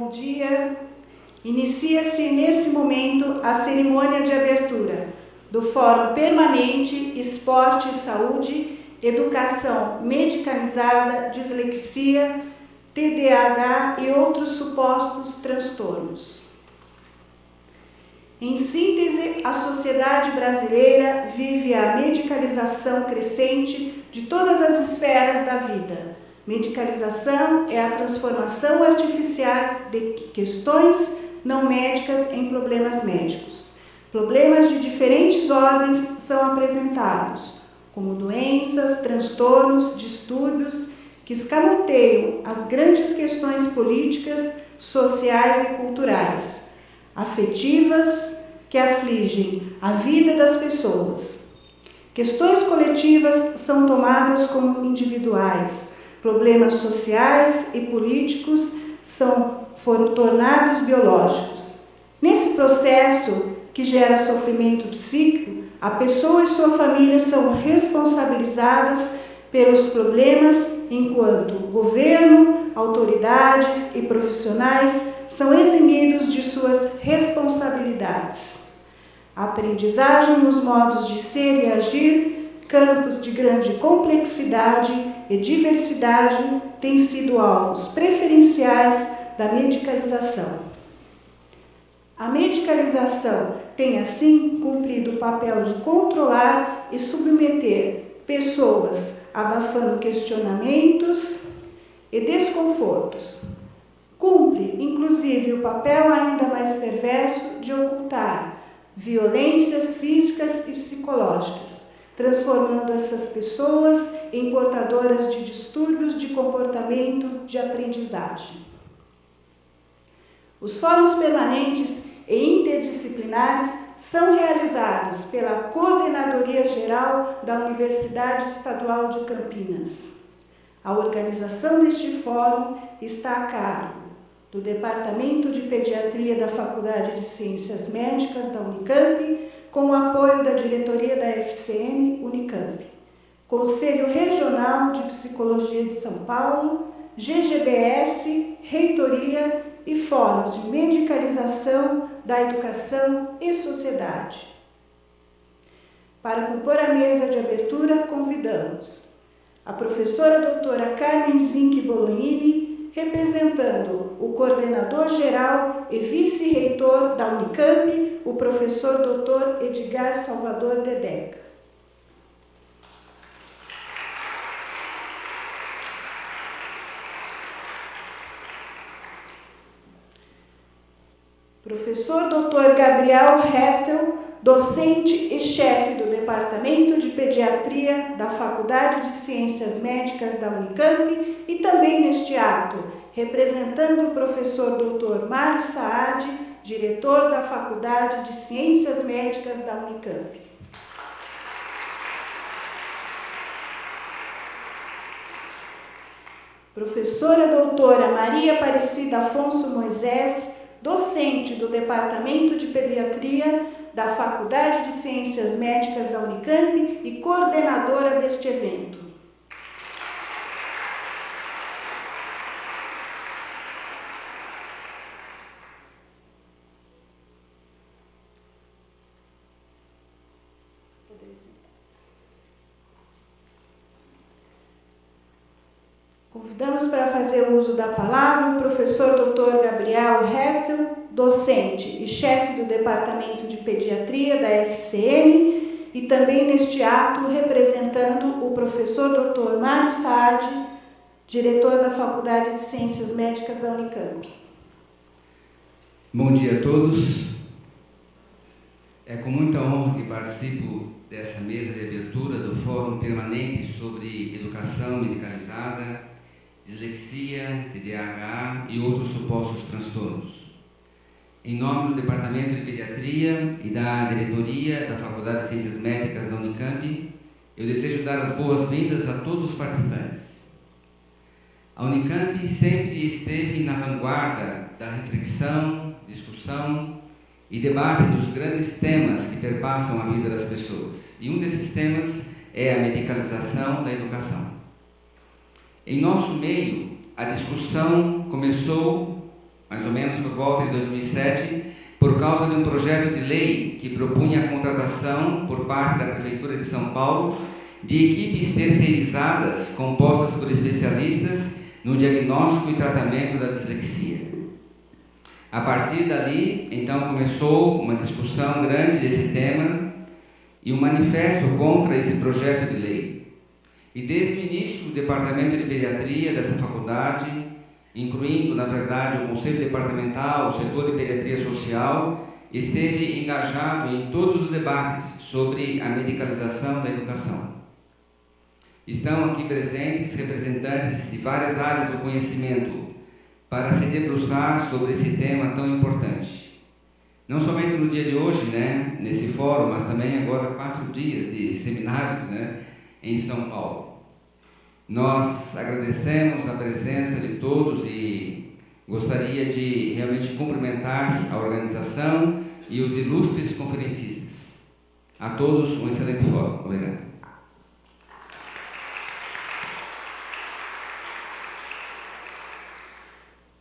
Bom dia. Inicia-se nesse momento a cerimônia de abertura do Fórum Permanente Esporte e Saúde, Educação Medicalizada, Dislexia, TDAH e outros supostos transtornos. Em síntese, a sociedade brasileira vive a medicalização crescente de todas as esferas da vida. Medicalização é a transformação artificial de questões não médicas em problemas médicos. Problemas de diferentes ordens são apresentados, como doenças, transtornos, distúrbios, que escamoteiam as grandes questões políticas, sociais e culturais, afetivas, que afligem a vida das pessoas. Questões coletivas são tomadas como individuais, problemas sociais e políticos foram tornados biológicos. Nesse processo que gera sofrimento psíquico, a pessoa e sua família são responsabilizadas pelos problemas, enquanto o governo, autoridades e profissionais são eximidos de suas responsabilidades. A aprendizagem nos modos de ser e agir, campos de grande complexidade e diversidade, têm sido alvos preferenciais da medicalização. A medicalização tem, assim, cumprido o papel de controlar e submeter pessoas, abafando questionamentos e desconfortos. Cumpre, inclusive, o papel ainda mais perverso de ocultar violências físicas e psicológicas, transformando essas pessoas em portadoras de distúrbios de comportamento de aprendizagem. Os fóruns permanentes e interdisciplinares são realizados pela Coordenadoria Geral da Universidade Estadual de Campinas. A organização deste fórum está a cargo do Departamento de Pediatria da Faculdade de Ciências Médicas da Unicamp, com o apoio da diretoria da FCM Unicamp, Conselho Regional de Psicologia de São Paulo, GGBS, Reitoria e Fóruns de Medicalização da Educação e Sociedade. Para compor a mesa de abertura, convidamos a professora doutora Carmen Zinck Bolognini, representando o coordenador-geral e vice-reitor da Unicamp, o professor Dr. Edgar Salvador Dedeca. Professor Dr. Gabriel Hessel, docente e chefe do Departamento de Pediatria da Faculdade de Ciências Médicas da Unicamp e também neste ato, representando o professor Dr. Mário Saad, diretor da Faculdade de Ciências Médicas da Unicamp. Professora doutora Maria Aparecida Afonso Moisés, docente do Departamento de Pediatria da Faculdade de Ciências Médicas da Unicamp e coordenadora deste evento. Convidamos para fazer uso da palavra o professor Dr. Gabriel Hessel, docente e chefe do Departamento de Pediatria da FCM, e também neste ato representando o professor Dr. Mário Saad, diretor da Faculdade de Ciências Médicas da Unicamp. Bom dia a todos. É com muita honra que participo dessa mesa de abertura do Fórum Permanente sobre Educação Medicalizada, Dislexia, TDAH e outros supostos transtornos. Em nome do Departamento de Pediatria e da Diretoria da Faculdade de Ciências Médicas da Unicamp, eu desejo dar as boas-vindas a todos os participantes. A Unicamp sempre esteve na vanguarda da reflexão, discussão e debate dos grandes temas que perpassam a vida das pessoas. E um desses temas é a medicalização da educação. Em nosso meio, a discussão começou mais ou menos por volta de 2007, por causa de um projeto de lei que propunha a contratação por parte da Prefeitura de São Paulo de equipes terceirizadas compostas por especialistas no diagnóstico e tratamento da dislexia. A partir dali, então, começou uma discussão grande desse tema e um manifesto contra esse projeto de lei. E desde o início, o Departamento de Pediatria dessa faculdade, incluindo, na verdade, o Conselho Departamental, o setor de Pediatria Social, esteve engajado em todos os debates sobre a medicalização da educação. Estão aqui presentes representantes de várias áreas do conhecimento para se debruçar sobre esse tema tão importante. Não somente no dia de hoje, né, nesse fórum, mas também agora 4 dias de seminários, né, em São Paulo. Nós agradecemos a presença de todos e gostaria de realmente cumprimentar a organização e os ilustres conferencistas. A todos um excelente fórum. Obrigado.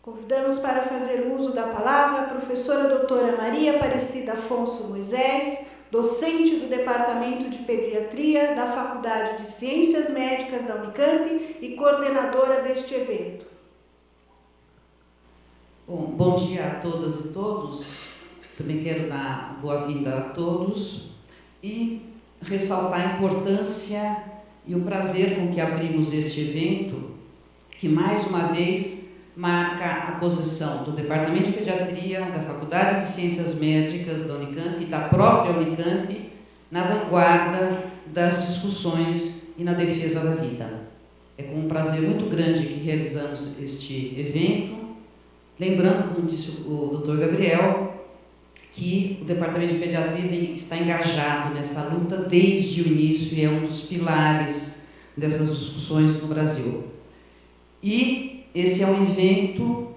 Convidamos para fazer uso da palavra a professora doutora Maria Aparecida Afonso Moisés, docente do Departamento de Pediatria da Faculdade de Ciências Médicas da Unicamp e coordenadora deste evento. Bom dia a todas e todos. Também quero dar boa-vinda a todos e ressaltar a importância e o prazer com que abrimos este evento, que mais uma vez marca a posição do Departamento de Pediatria, da Faculdade de Ciências Médicas da Unicamp e da própria Unicamp na vanguarda das discussões e na defesa da vida. É com um prazer muito grande que realizamos este evento, lembrando, como disse o Dr. Gabriel, que o Departamento de Pediatria está engajado nessa luta desde o início e é um dos pilares dessas discussões no Brasil. E esse é um evento,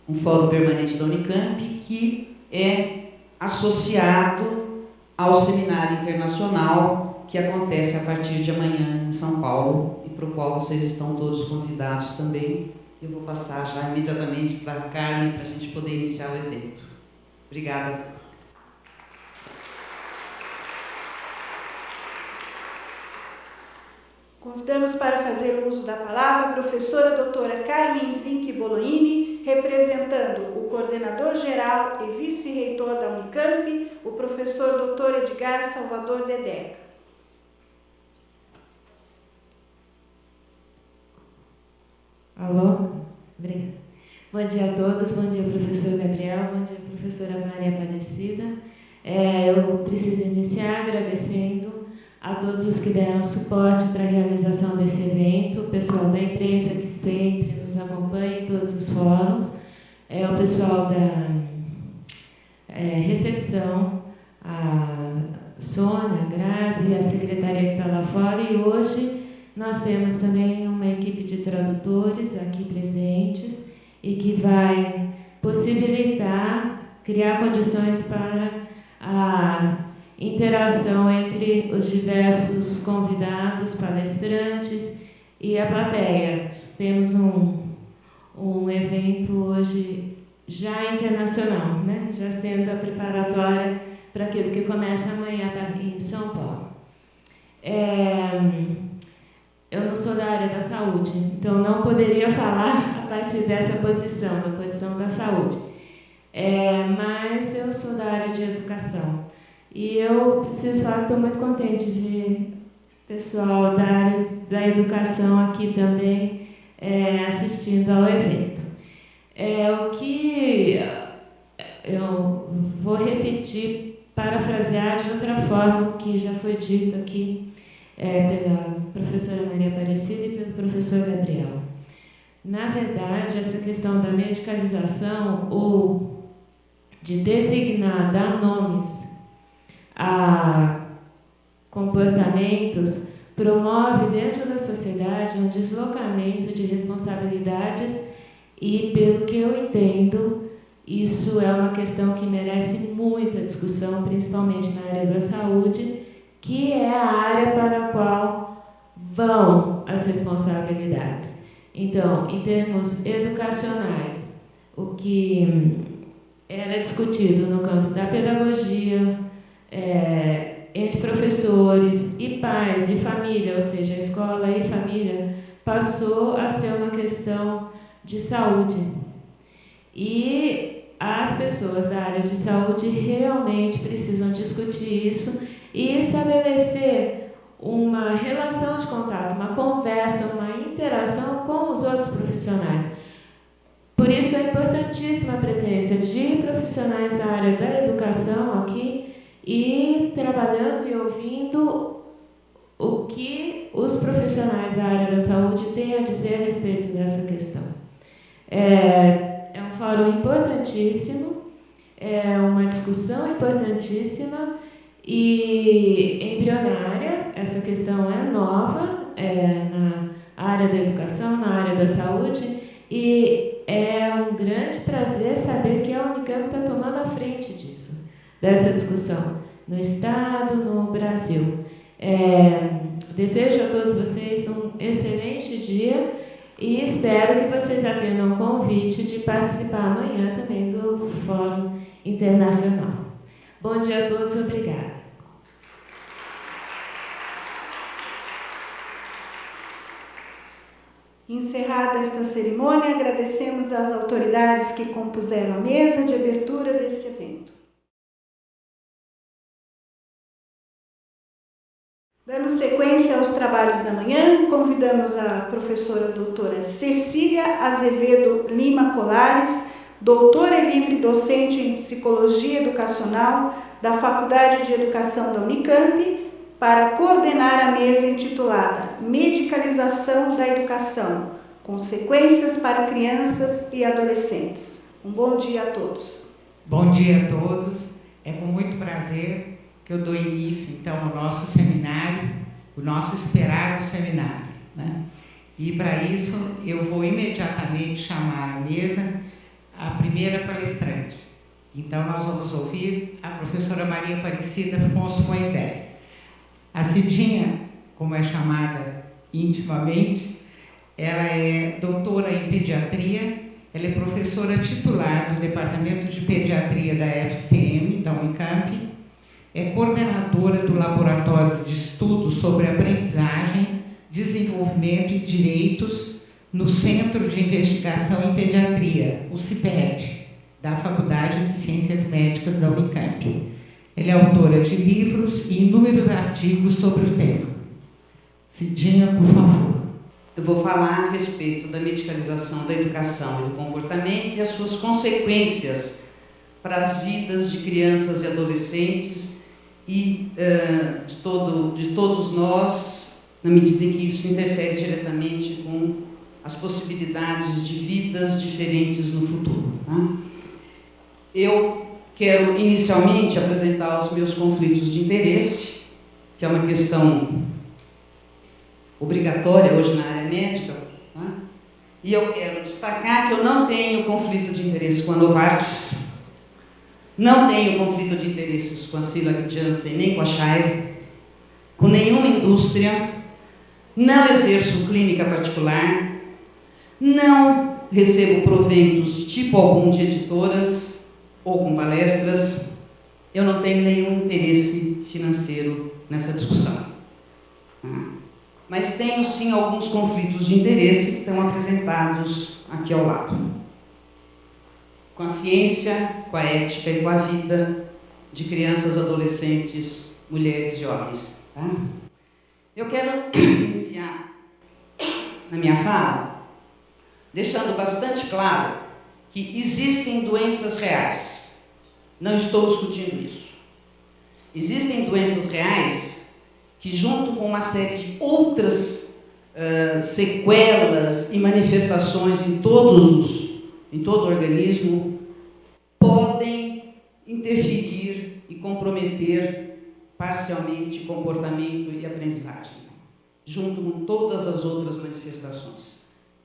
um fórum permanente da Unicamp, que é associado ao seminário internacional que acontece a partir de amanhã em São Paulo e para o qual vocês estão todos convidados também. Eu vou passar já imediatamente para a Carmen para a gente poder iniciar o evento. Obrigada. Convidamos para fazer uso da palavra a professora doutora Carmen Zinck Bolognini, representando o coordenador-geral e vice-reitor da Unicamp, o professor doutor Edgar Salvador Dedeca. Alô? Obrigada. Bom dia a todos, bom dia professor Gabriel, bom dia professora Maria Aparecida. Eu preciso iniciar agradecendo a todos os que deram suporte para a realização desse evento, o pessoal da imprensa que sempre nos acompanha em todos os fóruns, o pessoal da recepção, a Sônia, a Grazi, a secretaria que está lá fora, e hoje nós temos também uma equipe de tradutores aqui presentes e que vai possibilitar, criar condições para a interação entre os diversos convidados, palestrantes e a plateia. Temos um evento hoje já internacional, né? Já sendo a preparatória para aquilo que começa amanhã em São Paulo. Eu não sou da área da saúde, então não poderia falar a partir dessa posição, da posição da saúde. Mas eu sou da área de educação. E eu preciso falar que estou muito contente de ver o pessoal da área da educação aqui também assistindo ao evento. O que eu vou repetir, parafrasear de outra forma o que já foi dito aqui pela professora Maria Aparecida e pelo professor Gabriel. Na verdade, essa questão da medicalização ou de designar, dar nomes a comportamentos, promove dentro da sociedade um deslocamento de responsabilidades e, pelo que eu entendo, isso é uma questão que merece muita discussão, principalmente na área da saúde, que é a área para a qual vão as responsabilidades. Então, em termos educacionais, o que era discutido no campo da pedagogia, entre professores e pais e família, ou seja, escola e família, passou a ser uma questão de saúde. E as pessoas da área de saúde realmente precisam discutir isso e estabelecer uma relação de contato, uma conversa, uma interação com os outros profissionais. Por isso é importantíssima a presença de profissionais da área da educação aqui e trabalhando e ouvindo o que os profissionais da área da saúde têm a dizer a respeito dessa questão. É um fórum importantíssimo, é uma discussão importantíssima e embrionária. Essa questão é nova na área da educação, na área da saúde, e é um grande prazer saber que a Unicamp está tomando a frente disso, dessa discussão, no Estado, no Brasil. Desejo a todos vocês um excelente dia e espero que vocês atendam o convite de participar amanhã também do Fórum Internacional. Bom dia a todos, obrigada. Encerrada esta cerimônia, agradecemos às autoridades que compuseram a mesa de abertura deste evento. Dando sequência aos trabalhos da manhã, convidamos a professora doutora Cecília Azevedo Lima Colares, doutora e livre docente em Psicologia Educacional da Faculdade de Educação da Unicamp, para coordenar a mesa intitulada Medicalização da Educação, Consequências para Crianças e Adolescentes. Um bom dia a todos. Bom dia a todos. É com muito prazer que eu dou início, então, ao nosso seminário, o nosso esperado seminário, né? E, para isso, eu vou imediatamente chamar à mesa a primeira palestrante. Então, nós vamos ouvir a professora Maria Aparecida Afonso Moisés. A Cidinha, como é chamada intimamente, ela é doutora em pediatria, ela é professora titular do Departamento de Pediatria da FCM, da Unicamp, é coordenadora do Laboratório de Estudos sobre Aprendizagem, Desenvolvimento e Direitos no Centro de Investigação em Pediatria, o CIPED, da Faculdade de Ciências Médicas da Unicamp. Ela é autora de livros e inúmeros artigos sobre o tema. Cidinha, por favor. Eu vou falar a respeito da medicalização da educação e do comportamento e as suas consequências para as vidas de crianças e adolescentes e de todos nós, na medida em que isso interfere diretamente com as possibilidades de vidas diferentes no futuro. Tá? Eu quero inicialmente apresentar os meus conflitos de interesse, que é uma questão obrigatória hoje na área médica, tá? E eu quero destacar que eu não tenho conflito de interesse com a Novartis, não tenho conflito de interesses com a Sila Janssen, nem com a Shire, com nenhuma indústria, não exerço clínica particular, não recebo proventos de tipo algum de editoras ou com palestras, eu não tenho nenhum interesse financeiro nessa discussão. Mas tenho sim alguns conflitos de interesse que estão apresentados aqui ao lado. Com a ciência, com a ética e com a vida de crianças, adolescentes, mulheres e homens. Tá? Eu quero iniciar na minha fala deixando bastante claro que existem doenças reais. Não estou discutindo isso. Existem doenças reais que, junto com uma série de outras sequelas e manifestações em todo o organismo, podem interferir e comprometer parcialmente comportamento e aprendizagem, junto com todas as outras manifestações.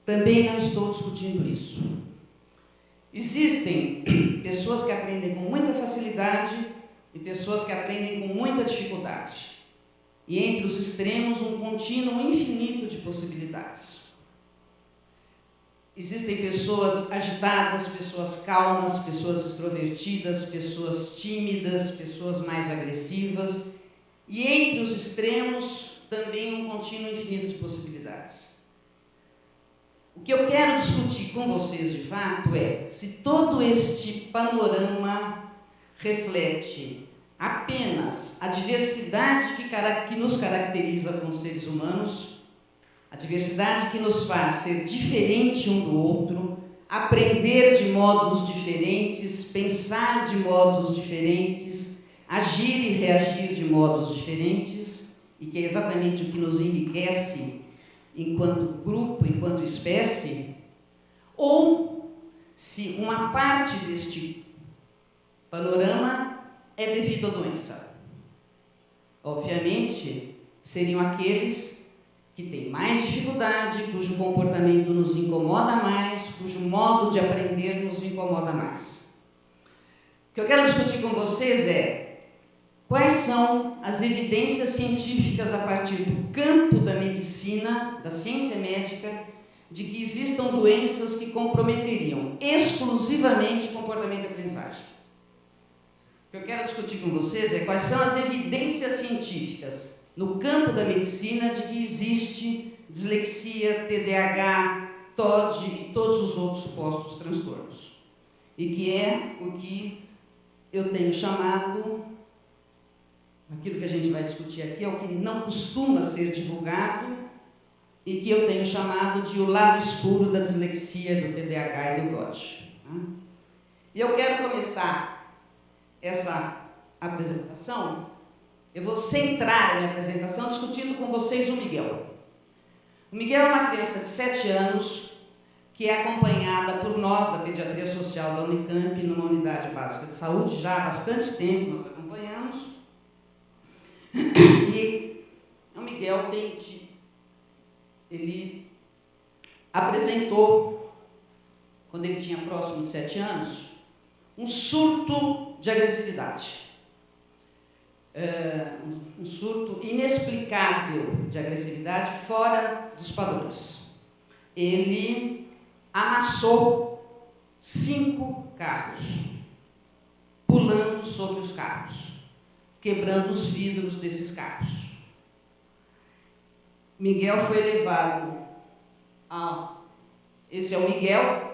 Também não estou discutindo isso. Existem pessoas que aprendem com muita facilidade e pessoas que aprendem com muita dificuldade. E entre os extremos, um contínuo infinito de possibilidades. Existem pessoas agitadas, pessoas calmas, pessoas extrovertidas, pessoas tímidas, pessoas mais agressivas. E entre os extremos, também um contínuo infinito de possibilidades. O que eu quero discutir com vocês, de fato, é se todo este panorama reflete apenas a diversidade que nos caracteriza como seres humanos, a diversidade que nos faz ser diferente um do outro, aprender de modos diferentes, pensar de modos diferentes, agir e reagir de modos diferentes, e que é exatamente o que nos enriquece enquanto grupo, enquanto espécie, ou se uma parte deste panorama é devido à doença. Obviamente, seriam aqueles que têm mais dificuldade, cujo comportamento nos incomoda mais, cujo modo de aprender nos incomoda mais. O que eu quero discutir com vocês é quais são as evidências científicas a partir do campo da medicina, da ciência médica, de que existam doenças que comprometeriam exclusivamente o comportamento de aprendizagem. O que eu quero discutir com vocês é quais são as evidências científicas no campo da medicina de que existe dislexia, TDAH, TOD e todos os outros supostos transtornos. E que é o que eu tenho chamado, aquilo que a gente vai discutir aqui, é o que não costuma ser divulgado e que eu tenho chamado de o lado escuro da dislexia, do TDAH e do TOD. E eu quero começar essa apresentação. Eu vou centrar a minha apresentação discutindo com vocês o Miguel. O Miguel é uma criança de 7 anos que é acompanhada por nós da Pediatria Social da Unicamp numa unidade básica de saúde, já há bastante tempo nós acompanhamos. E o Miguel ele apresentou, quando ele tinha próximo de 7 anos, um surto de agressividade. Um surto inexplicável de agressividade fora dos padrões. Ele amassou 5 carros, pulando sobre os carros, quebrando os vidros desses carros. Miguel foi levado ao... Esse é o Miguel.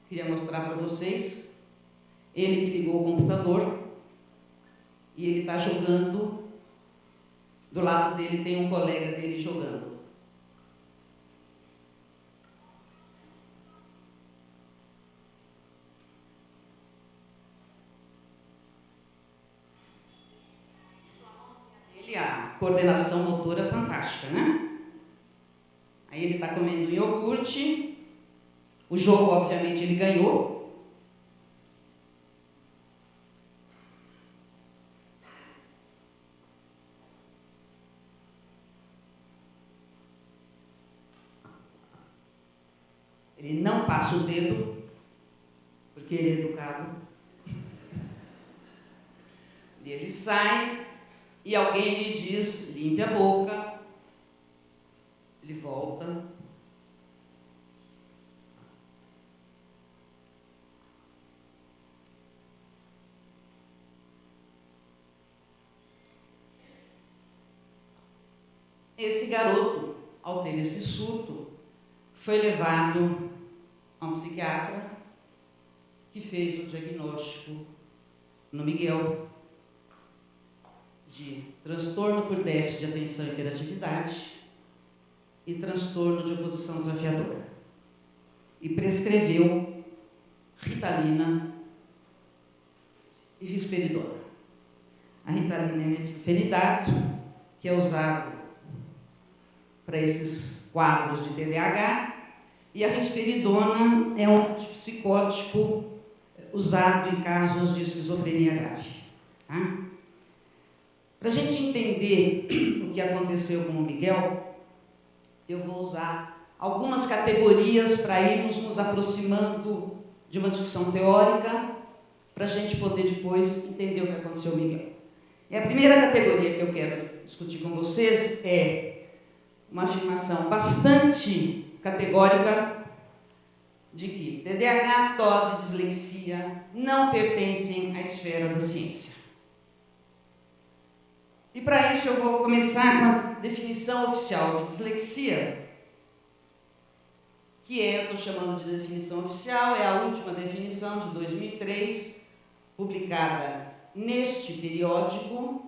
Queria mostrar para vocês. Ele que ligou o computador. E ele está jogando, do lado dele tem um colega dele jogando. Ele, a coordenação motora fantástica, né? Aí ele está comendo um iogurte, o jogo, obviamente, ele ganhou. Ele não passa o dedo, porque ele é educado. E ele sai e alguém lhe diz, limpe a boca. Ele volta. Esse garoto, ao ter esse surto, foi levado a um psiquiatra que fez o diagnóstico no Miguel de transtorno por déficit de atenção e hiperatividade e transtorno de oposição desafiadora. E prescreveu Ritalina e Risperidona. A Ritalina é metilfenidato, que é usado para esses quadros de TDAH, e a risperidona é um antipsicótico usado em casos de esquizofrenia grave. Tá? Para a gente entender o que aconteceu com o Miguel, eu vou usar algumas categorias para irmos nos aproximando de uma discussão teórica, para a gente poder depois entender o que aconteceu com o Miguel. E a primeira categoria que eu quero discutir com vocês é uma afirmação bastante categórica de que TDAH, TOD e dislexia não pertencem à esfera da ciência. E para isso eu vou começar com a definição oficial de dislexia, que eu estou chamando de definição oficial, é a última definição de 2003, publicada neste periódico,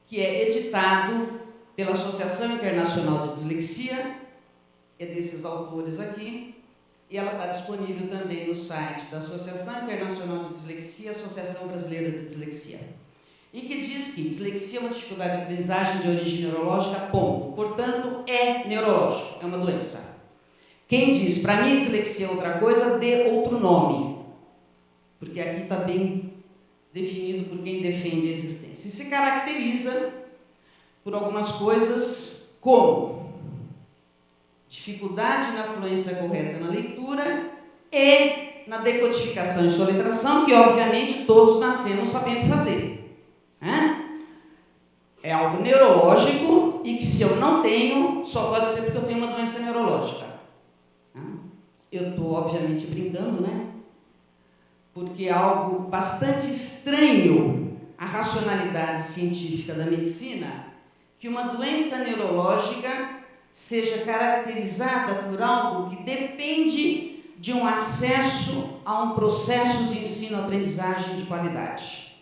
que é editado pela Associação Internacional de Dislexia, é desses autores aqui, e ela está disponível também no site da Associação Internacional de Dislexia, Associação Brasileira de Dislexia, e que diz que dislexia é uma dificuldade de aprendizagem de origem neurológica, ponto. Portanto, é neurológico, é uma doença. Quem diz, para mim, dislexia é outra coisa, dê outro nome, porque aqui está bem definido por quem defende a existência. E se caracteriza por algumas coisas como dificuldade na fluência correta na leitura e na decodificação e soletração, que obviamente todos nascemos sabendo fazer. É algo neurológico e que, se eu não tenho, só pode ser porque eu tenho uma doença neurológica. Eu estou obviamente brincando, né? Porque é algo bastante estranho à racionalidade científica da medicina que uma doença neurológica seja caracterizada por algo que depende de um acesso a um processo de ensino-aprendizagem de qualidade.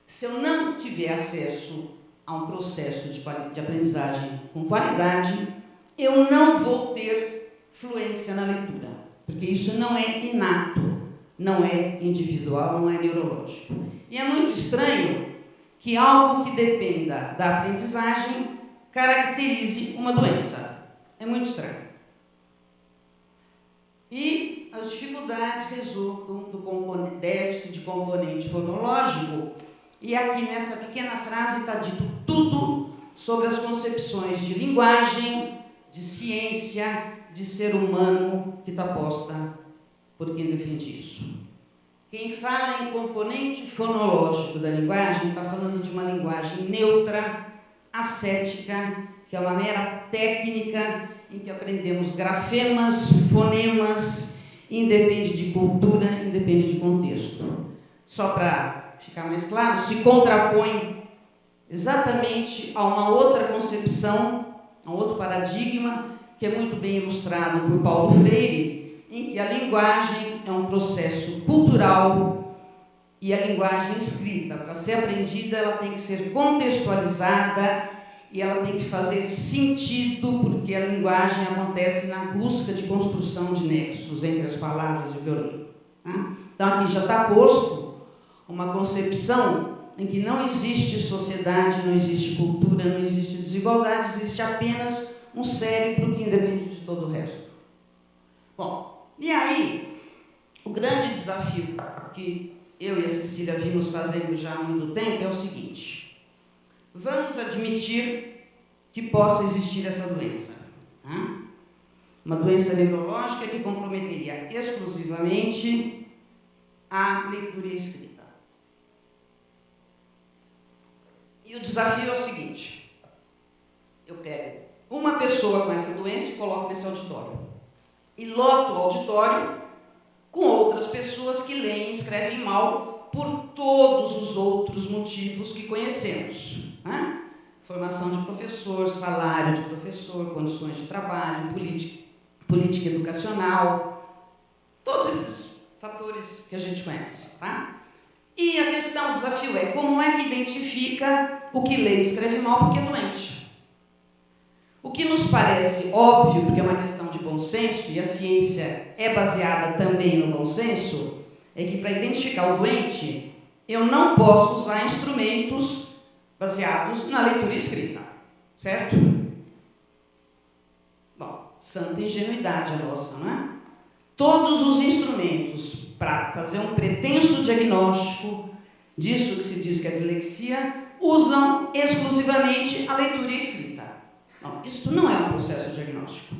Se eu não tiver acesso a um processo de aprendizagem com qualidade, eu não vou ter fluência na leitura, porque isso não é inato, não é individual, não é neurológico. E é muito estranho que algo que dependa da aprendizagem caracterize uma doença. É muito estranho. E as dificuldades resultam do déficit de componente fonológico, e aqui nessa pequena frase está dito tudo sobre as concepções de linguagem, de ciência, de ser humano que está posta por quem defende isso. Quem fala em componente fonológico da linguagem está falando de uma linguagem neutra, ascética, que é uma mera técnica em que aprendemos grafemas, fonemas, independe de cultura, independe de contexto. Só para ficar mais claro, se contrapõe exatamente a uma outra concepção, a um outro paradigma, que é muito bem ilustrado por Paulo Freire, em que a linguagem é um processo cultural e a linguagem escrita, para ser aprendida, ela tem que ser contextualizada e ela tem que fazer sentido, porque a linguagem acontece na busca de construção de nexos entre as palavras e o que eu li. Então, aqui já está posto uma concepção em que não existe sociedade, não existe cultura, não existe desigualdade, existe apenas um cérebro que independe de todo o resto. Bom, e aí, o grande desafio que eu e a Cecília vimos fazendo já há muito tempo é o seguinte: vamos admitir que possa existir essa doença. Uma doença neurológica que comprometeria exclusivamente a leitura e a escrita. E o desafio é o seguinte: eu pego uma pessoa com essa doença e coloco nesse auditório. E loto o auditório com outras pessoas que leem e escrevem mal por todos os outros motivos que conhecemos. Formação de professor, salário de professor, condições de trabalho, política educacional, todos esses fatores que a gente conhece. E a questão, o desafio é: como é que identifica o que lê e escreve mal porque é doente? O que nos parece óbvio, porque é uma questão de bom senso, e a ciência é baseada também no bom senso, é que para identificar o doente, eu não posso usar instrumentos baseados na leitura e escrita, certo? Bom, santa ingenuidade a nossa, não é? Todos os instrumentos para fazer um pretenso diagnóstico disso que se diz que é dislexia usam exclusivamente a leitura e a escrita. Não, isso não é um processo diagnóstico.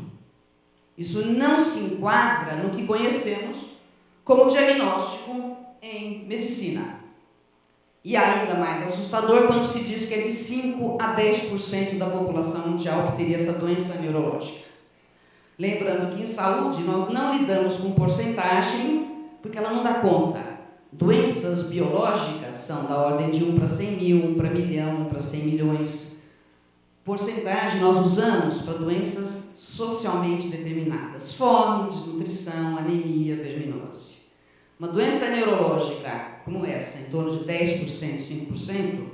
Isso não se enquadra no que conhecemos como diagnóstico em medicina. E ainda mais assustador quando se diz que é de 5 a 10% da população mundial que teria essa doença neurológica. Lembrando que em saúde nós não lidamos com porcentagem, porque ela não dá conta. Doenças biológicas são da ordem de 1 para 100 mil, 1 para milhão, 1 para 100 milhões. Porcentagem nós usamos para doenças socialmente determinadas. Fome, desnutrição, anemia, verminose. Uma doença neurológica como essa, em torno de 10%, 5%,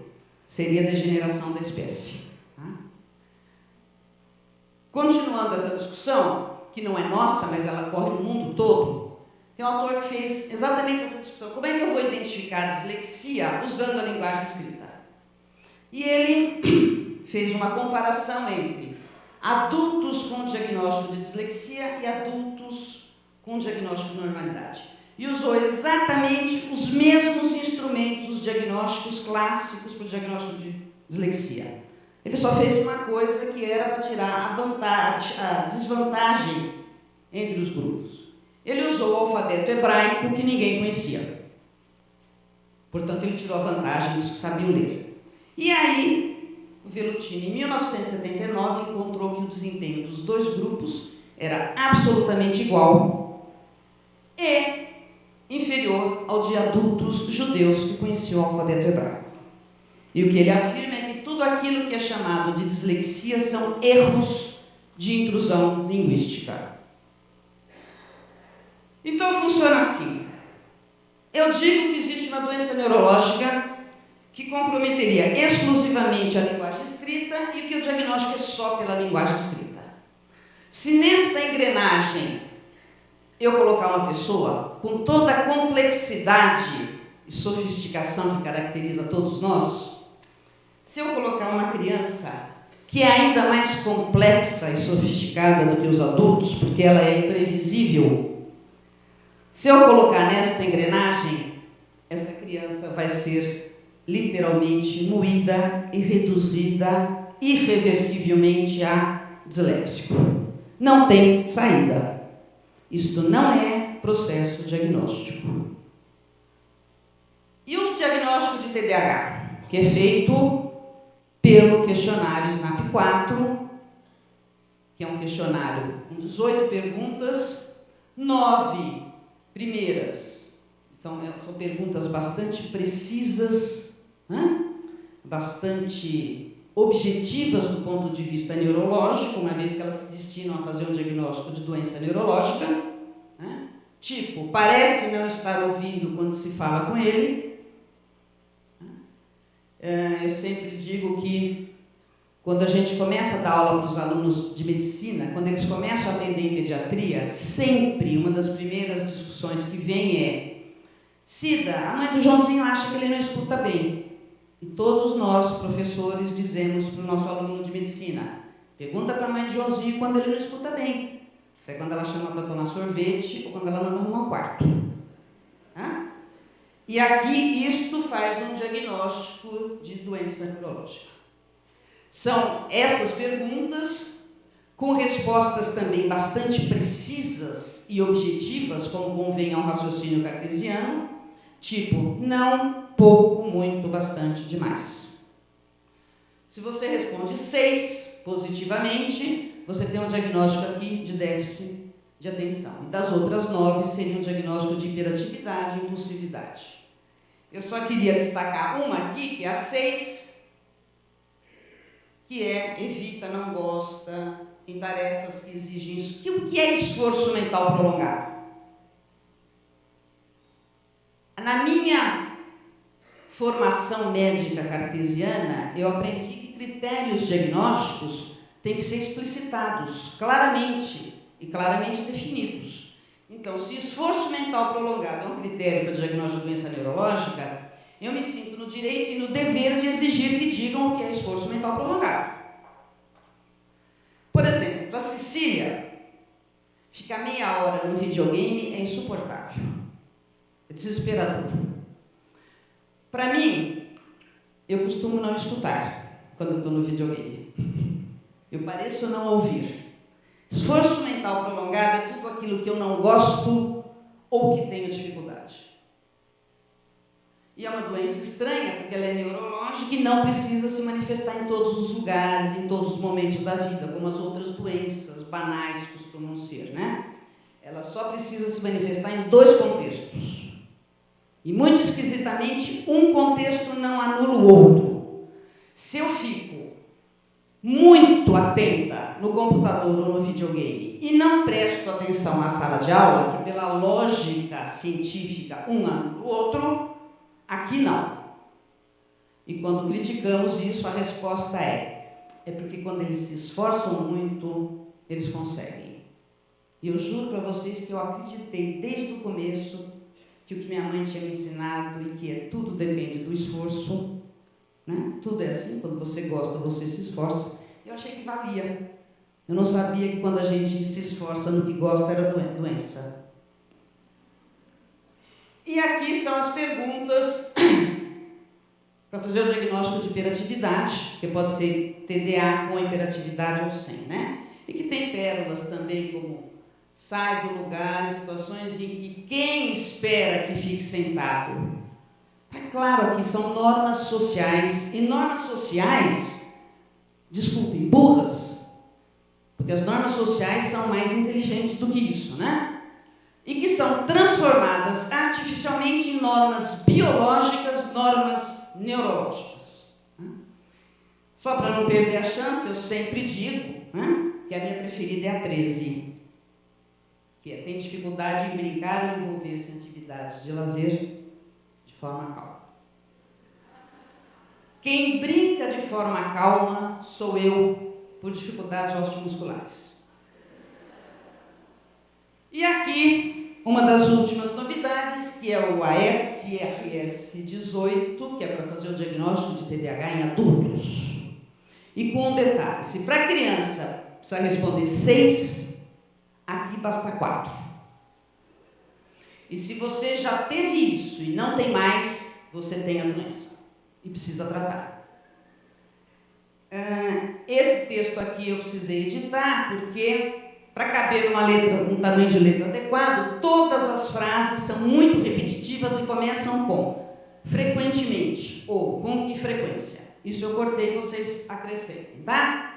seria a degeneração da espécie. Tá? Continuando essa discussão, que não é nossa, mas ela corre no mundo todo, tem um autor que fez exatamente essa discussão. Como é que eu vou identificar a dislexia usando a linguagem escrita? E ele fez uma comparação entre adultos com diagnóstico de dislexia e adultos com diagnóstico de normalidade. E usou exatamente os mesmos instrumentos diagnósticos clássicos para o diagnóstico de dislexia. Ele só fez uma coisa que era para tirar a desvantagem entre os grupos. Ele usou o alfabeto hebraico que ninguém conhecia. Portanto, ele tirou a vantagem dos que sabiam ler. E aí, o Velutini, em 1979, encontrou que o desempenho dos dois grupos era absolutamente igual e inferior ao de adultos judeus que conheciam o alfabeto hebraico. E o que ele afirma é que tudo aquilo que é chamado de dislexia são erros de intrusão linguística. Então funciona assim. Eu digo que existe uma doença neurológica que comprometeria exclusivamente a linguagem escrita e que o diagnóstico é só pela linguagem escrita. Se nesta engrenagem eu colocar uma pessoa com toda a complexidade e sofisticação que caracteriza todos nós, se eu colocar uma criança que é ainda mais complexa e sofisticada do que os adultos, porque ela é imprevisível, se eu colocar nesta engrenagem, essa criança vai ser literalmente moída e reduzida irreversivelmente a disléxico. Não tem saída. Isto não é processo diagnóstico. E o diagnóstico de TDAH, que é feito pelo questionário SNAP-4, que é um questionário com 18 perguntas, 9 primeiras são perguntas bastante precisas, né? Bastante objetivas do ponto de vista neurológico, uma vez que elas se destinam a fazer um diagnóstico de doença neurológica, né? Tipo, parece não estar ouvindo quando se fala com ele. Eu sempre digo que quando a gente começa a dar aula para os alunos de medicina, quando eles começam a atender em pediatria, sempre uma das primeiras discussões que vem é: Cida, a mãe do Joãozinho acha que ele não escuta bem. E todos nós, professores, dizemos para o nosso aluno de medicina: pergunta para a mãe do Joãozinho quando ele não escuta bem. Isso é quando ela chama para tomar sorvete ou quando ela manda arrumar um quarto. Hã? E aqui isto faz um diagnóstico de doença neurológica. São essas perguntas, com respostas também bastante precisas e objetivas, como convém ao raciocínio cartesiano, tipo, não, pouco, muito, bastante, demais. Se você responde 6 positivamente, você tem um diagnóstico aqui de déficit de atenção. E das outras 9 seria um diagnóstico de hiperatividade e impulsividade. Eu só queria destacar uma aqui, que é a 6, que é evita, não gosta, em tarefas que exigem isso. O que é esforço mental prolongado? Na minha formação médica cartesiana, eu aprendi que critérios diagnósticos têm que ser explicitados claramente e claramente definidos. Então, se esforço mental prolongado é um critério para diagnóstico de doença neurológica, eu me sinto no direito e no dever de exigir que digam o que é esforço mental prolongado. Por exemplo, para a Cecília, ficar meia hora no videogame é insuportável. É desesperador. Para mim, eu costumo não escutar quando eu estou no videogame. Eu pareço não ouvir. Esforço mental prolongado é tudo aquilo que eu não gosto ou que tenho dificuldade. E é uma doença estranha, porque ela é neurológica e não precisa se manifestar em todos os lugares, em todos os momentos da vida, como as outras doenças banais costumam ser, né? Ela só precisa se manifestar em 2 contextos. E, muito esquisitamente, um contexto não anula o outro. Se eu fico muito atenta no computador ou no videogame e não presto atenção na sala de aula, que pela lógica científica um anula o outro, aqui não. E quando criticamos isso, a resposta é porque quando eles se esforçam muito, eles conseguem. E eu juro para vocês que eu acreditei desde o começo que o que minha mãe tinha me ensinado e que tudo depende do esforço, né? Tudo é assim, quando você gosta, você se esforça. Eu achei que valia. Eu não sabia que quando a gente se esforça no que gosta era doença. E aqui são as perguntas para fazer o diagnóstico de hiperatividade, que pode ser TDA com hiperatividade ou sem, né? E que tem pérolas também, como sai do lugar em situações em que quem espera que fique sentado. Está claro aqui, são normas sociais, e normas sociais, desculpem, burras, porque as normas sociais são mais inteligentes do que isso, né? E que são transformadas artificialmente em normas biológicas, normas neurológicas. Só para não perder a chance, eu sempre digo, né, que a minha preferida é a 13, que é tem dificuldade em brincar ou envolver-se em atividades de lazer de forma calma. Quem brinca de forma calma sou eu, por dificuldades osteomusculares. E aqui, uma das últimas novidades, que é o ASRS-18, que é para fazer o diagnóstico de TDAH em adultos. E com um detalhe, se para a criança precisa responder 6, aqui basta 4. E se você já teve isso e não tem mais, você tem a doença e precisa tratar. Esse texto aqui eu precisei editar porque, para caber numa letra, um tamanho de letra adequado, todas as frases são muito repetitivas e começam com frequentemente ou com que frequência. Isso eu cortei, vocês acrescentem, tá?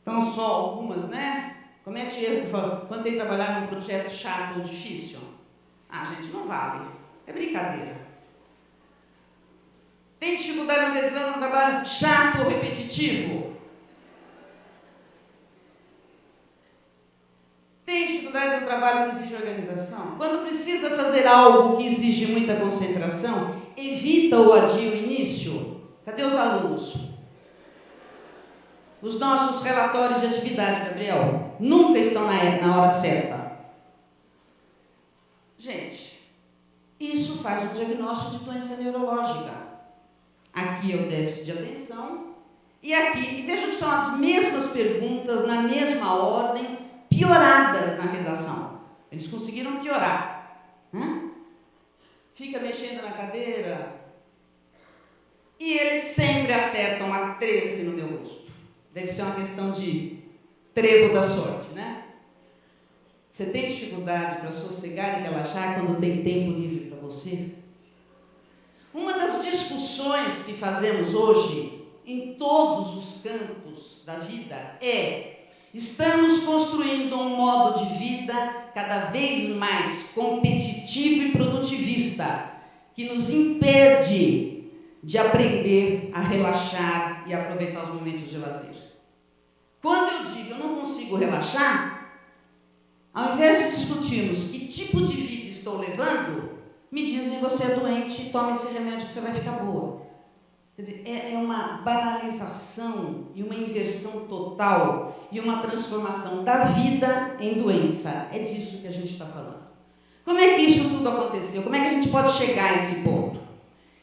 Então, só algumas, né? Comete erro quando tem que trabalhar num projeto chato ou difícil. Ah, gente, não vale. É brincadeira. Tem dificuldade na decisão de um trabalho chato ou repetitivo? Tem dificuldade no trabalho que exige organização? Quando precisa fazer algo que exige muita concentração, evita ou adia o início? Cadê os alunos? Os nossos relatórios de atividade, Gabriel, nunca estão na hora certa. Gente, isso faz o diagnóstico de doença neurológica. Aqui é o déficit de atenção, e aqui, e vejam que são as mesmas perguntas, na mesma ordem, pioradas na redação. Eles conseguiram piorar. Fica mexendo na cadeira, e eles sempre acertam a 13 no meu rosto. Deve ser uma questão de trevo da sorte, né? Você tem dificuldade para sossegar e relaxar quando tem tempo livre para você? Uma das discussões que fazemos hoje, em todos os campos da vida, é: estamos construindo um modo de vida cada vez mais competitivo e produtivista, que nos impede de aprender a relaxar e aproveitar os momentos de lazer. Quando eu digo eu não consigo relaxar, ao invés de discutirmos que tipo de vida estou levando, me dizem: você é doente, tome esse remédio que você vai ficar boa. Quer dizer, é uma banalização e uma inversão total e uma transformação da vida em doença. É disso que a gente está falando. Como é que isso tudo aconteceu? Como é que a gente pode chegar a esse ponto?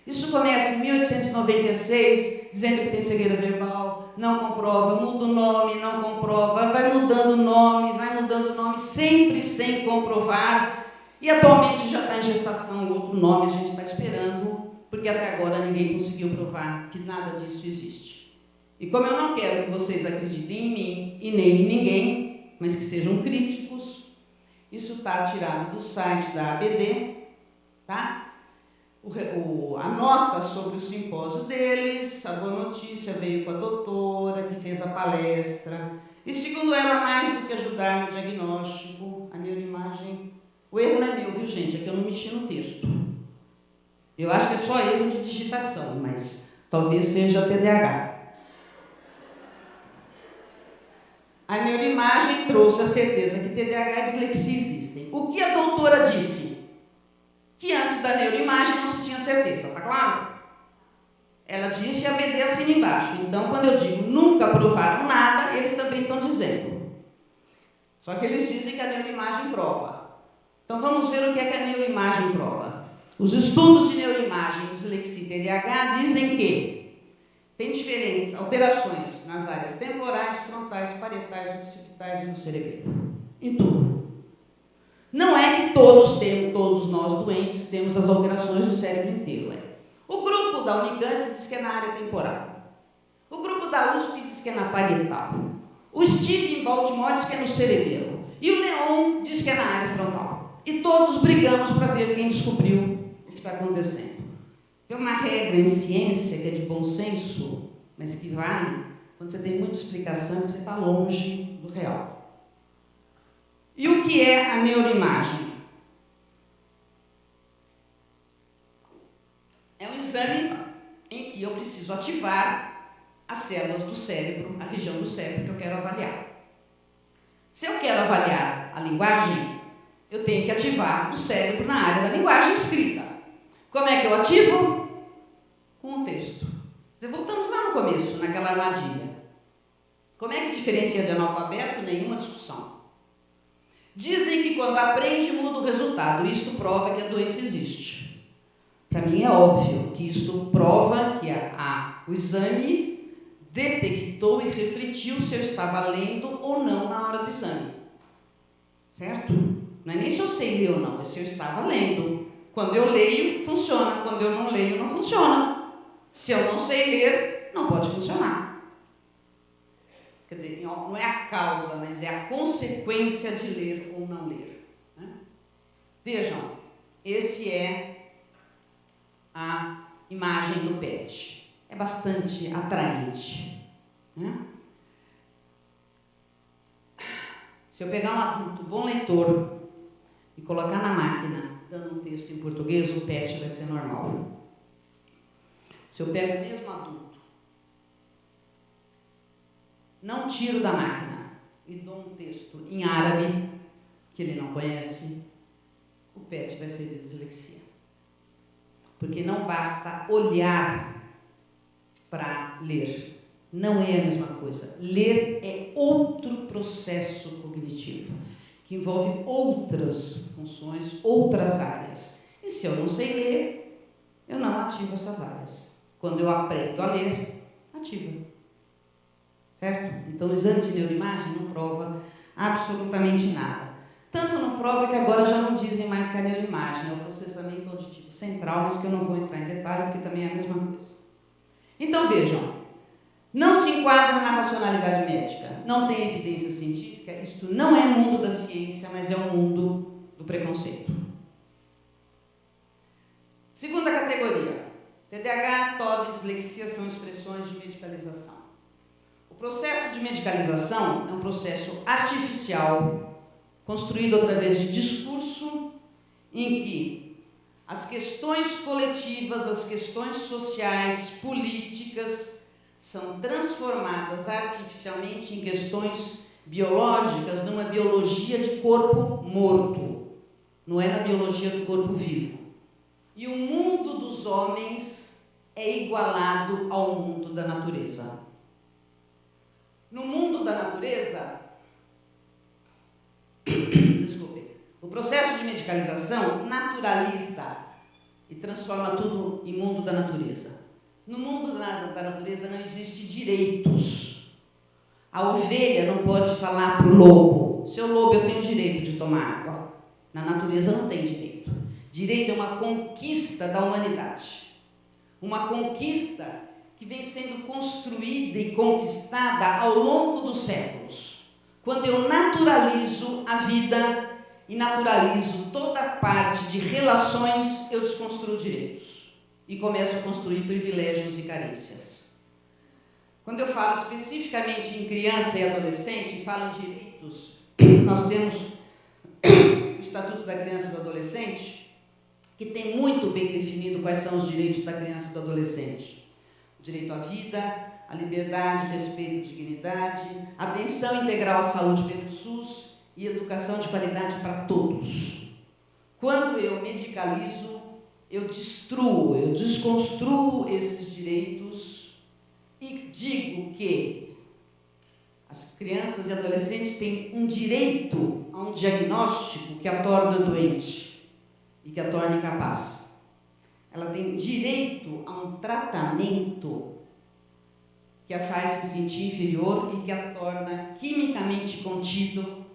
Isso começa em 1896, dizendo que tem cegueira verbal, não comprova, muda o nome, não comprova, vai mudando o nome, sempre sem comprovar. E atualmente já está em gestação outro nome, a gente está esperando, porque até agora ninguém conseguiu provar que nada disso existe. E como eu não quero que vocês acreditem em mim e nem em ninguém, mas que sejam críticos, isso está tirado do site da ABD, tá? a nota sobre o simpósio deles, a boa notícia veio com a doutora, que fez a palestra, e segundo ela, mais do que ajudar no diagnóstico, a neuroimagem, o erro não é meu, viu gente, é que eu não mexi no texto. Eu acho que é só erro de digitação, mas talvez seja TDAH. A neuroimagem trouxe a certeza que TDAH e dislexia existem. O que a doutora disse? Que antes da neuroimagem não se tinha certeza, tá claro? Ela disse e a BD assina embaixo. Então, quando eu digo nunca provaram nada, eles também estão dizendo. Só que eles dizem que a neuroimagem prova. Então, vamos ver o que é que a neuroimagem prova. Os estudos de neuroimagem, dislexia e TDAH dizem que tem diferenças, alterações nas áreas temporais, frontais, parietais, occipitais e no cerebelo. Em tudo. Não é que todos nós doentes temos as alterações do cérebro inteiro. O grupo da Unicamp diz que é na área temporal. O grupo da USP diz que é na parietal. O Steve em Baltimore diz que é no cerebelo. E o Leon diz que é na área frontal. E todos brigamos para ver quem descobriu o que está acontecendo. Tem uma regra em ciência que é de bom senso, mas que vale quando você tem muita explicação, você está longe do real. E o que é a neuroimagem? É um exame em que eu preciso ativar as células do cérebro, a região do cérebro que eu quero avaliar. Se eu quero avaliar a linguagem, eu tenho que ativar o cérebro na área da linguagem escrita. Como é que eu ativo? Com o texto. Voltamos lá no começo, naquela armadilha. Como é que diferencia de analfabeto? Nenhuma discussão. Dizem que quando aprende muda o resultado. Isto prova que a doença existe. Para mim é óbvio que isto prova que o exame detectou e refletiu se eu estava lendo ou não na hora do exame. Certo? Não é nem se eu sei ler ou não, é se eu estava lendo. Quando eu leio, funciona. Quando eu não leio, não funciona. Se eu não sei ler, não pode funcionar. Quer dizer, não é a causa, mas é a consequência de ler ou não ler. Né? Vejam, esse é a imagem do PET. É bastante atraente. Né? Se eu pegar um adulto bom leitor e colocar na máquina, dando um texto em português, o PET vai ser normal. Se eu pego o mesmo adulto, não tiro da máquina e dou um texto em árabe, que ele não conhece, o PET vai ser de dislexia. Porque não basta olhar para ler. Não é a mesma coisa. Ler é outro processo cognitivo, que envolve outras funções, outras áreas. E se eu não sei ler, eu não ativo essas áreas. Quando eu aprendo a ler, ativo. Certo? Então, o exame de neuroimagem não prova absolutamente nada. Tanto não prova que agora já não dizem mais que a neuroimagem é o processamento auditivo central, mas que eu não vou entrar em detalhe, porque também é a mesma coisa. Então, vejam, não se enquadra na racionalidade médica, não tem evidência científica, isto não é mundo da ciência, mas é o mundo do preconceito. Segunda categoria, TDAH, TOD e dislexia são expressões de medicalização. O processo de medicalização é um processo artificial, construído através de discurso, em que as questões coletivas, as questões sociais, políticas, são transformadas artificialmente em questões biológicas, numa biologia de corpo morto, não é na biologia do corpo vivo. E o mundo dos homens é igualado ao mundo da natureza. No mundo da natureza, desculpe, o processo de medicalização naturaliza e transforma tudo em mundo da natureza. No mundo da natureza não existe direitos. A ovelha não pode falar para o lobo: seu lobo, eu tenho direito de tomar água. Na natureza não tem direito. Direito é uma conquista da humanidade. Uma conquista que vem sendo construída e conquistada ao longo dos séculos. Quando eu naturalizo a vida, e naturalizo toda a parte de relações, eu desconstruo direitos e começo a construir privilégios e carências. Quando eu falo especificamente em criança e adolescente, e falo em direitos, nós temos o Estatuto da Criança e do Adolescente, que tem muito bem definido quais são os direitos da criança e do adolescente. O direito à vida, à liberdade, respeito e dignidade, atenção integral à saúde pelo SUS e educação de qualidade para todos. Quando eu medicalizo, eu destruo, eu desconstruo esses direitos e digo que as crianças e adolescentes têm um direito a um diagnóstico que a torna doente e que a torna incapaz. Ela tem direito a um tratamento que a faz se sentir inferior e que a torna quimicamente contido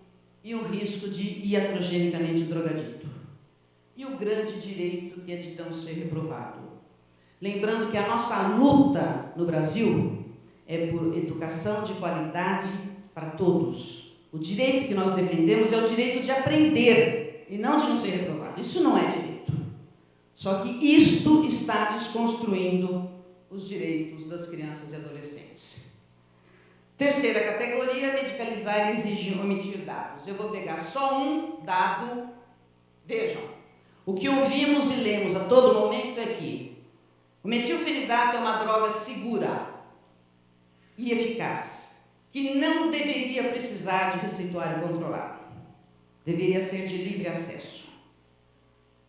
e o risco de iatrogenicamente drogadito. E o grande direito que é de não ser reprovado. Lembrando que a nossa luta no Brasil é por educação de qualidade para todos. O direito que nós defendemos é o direito de aprender e não de não ser reprovado. Isso não é direito. Só que isto está desconstruindo os direitos das crianças e adolescentes. Terceira categoria, medicalizar exige omitir dados. Eu vou pegar só um dado. Vejam, o que ouvimos e lemos a todo momento é que o metilfenidato é uma droga segura e eficaz, que não deveria precisar de receituário controlado. Deveria ser de livre acesso.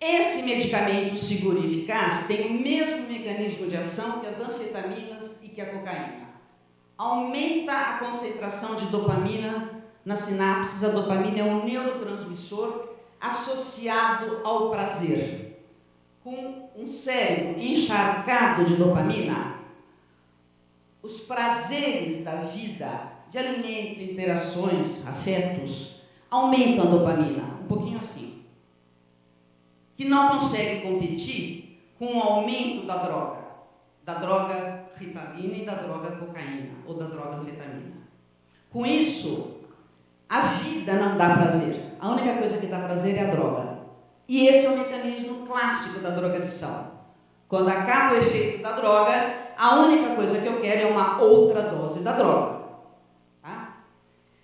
Esse medicamento seguro e eficaz tem o mesmo mecanismo de ação que as anfetaminas e que a cocaína. Aumenta a concentração de dopamina nas sinapses. A dopamina é um neurotransmissor associado ao prazer. Com um cérebro encharcado de dopamina, os prazeres da vida, de alimento, interações, afetos, aumentam a dopamina, um pouquinho assim, que não consegue competir com o aumento da droga ritalina e da droga cocaína, ou da droga anfetamina. Com isso, a vida não dá prazer. A única coisa que dá prazer é a droga. E esse é o mecanismo clássico da drogadição. Quando acaba o efeito da droga, a única coisa que eu quero é uma outra dose da droga. Tá?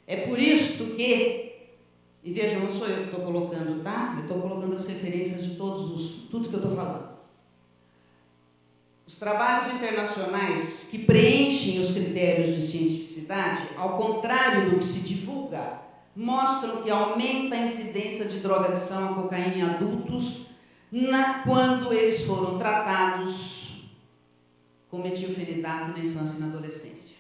É por isso que, e veja, não sou eu que estou colocando, tá? Eu estou colocando as referências de tudo que eu estou falando. Os trabalhos internacionais que preenchem os critérios de cientificidade, ao contrário do que se divulga, mostram que aumenta a incidência de drogadição a cocaína em adultos quando eles foram tratados com metilfenidato na infância e na adolescência.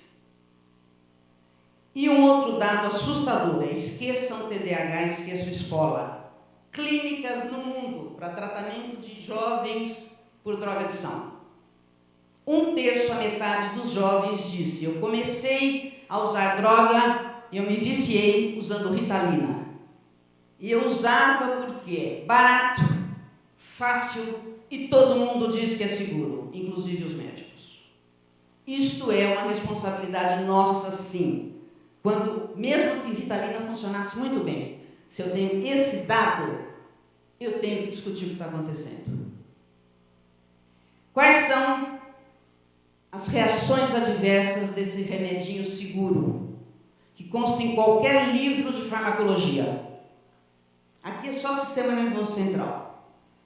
E um outro dado assustador é: esqueçam TDAH, esqueçam escola. Clínicas no mundo para tratamento de jovens por drogadição. 1/3 a metade dos jovens disse: eu comecei a usar droga e eu me viciei usando Ritalina. E eu usava porque é barato, fácil e todo mundo diz que é seguro, inclusive os médicos. Isto é uma responsabilidade nossa, sim. Quando, mesmo que Ritalina funcionasse muito bem, se eu tenho esse dado, eu tenho que discutir o que está acontecendo. Quais são as reações adversas desse remedinho seguro, que consta em qualquer livro de farmacologia? Aqui é só sistema nervoso central.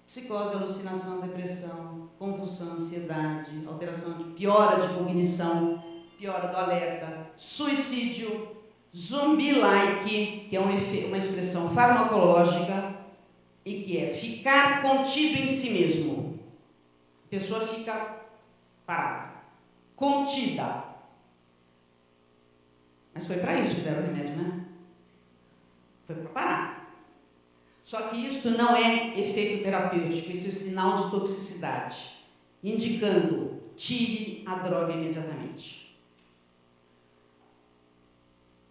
Psicose, alucinação, depressão, convulsão, ansiedade, piora de cognição, piora do alerta, suicídio, zumbi-like, que é uma expressão farmacológica, e que é ficar contido em si mesmo. A pessoa fica parada, contida. Mas foi para isso que deram o remédio, né? Foi para parar. Só que isto não é efeito terapêutico, isso é sinal de toxicidade, indicando: tire a droga imediatamente.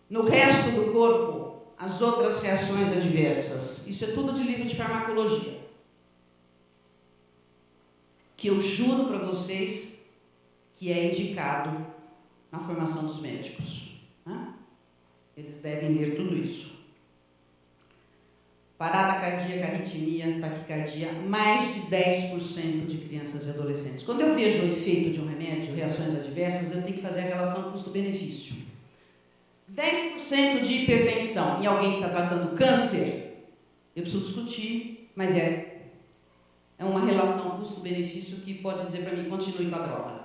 No resto do corpo, as outras reações adversas, isso é tudo de livro de farmacologia, que eu juro para vocês que é indicado na formação dos médicos. Né? Eles devem ler tudo isso. parada cardíaca, arritmia, taquicardia, mais de 10% de crianças e adolescentes. Quando eu vejo o efeito de um remédio, reações adversas, eu tenho que fazer a relação custo-benefício. 10% de hipertensão em alguém que está tratando câncer, eu preciso discutir, mas é uma relação custo-benefício que pode dizer para mim, continue com a droga.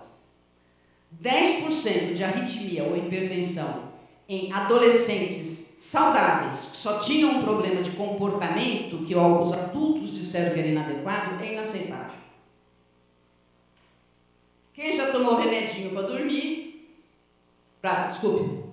10% de arritmia ou hipertensão em adolescentes saudáveis, que só tinham um problema de comportamento, que os adultos disseram que era inadequado, é inaceitável. Quem já tomou remedinho para dormir, para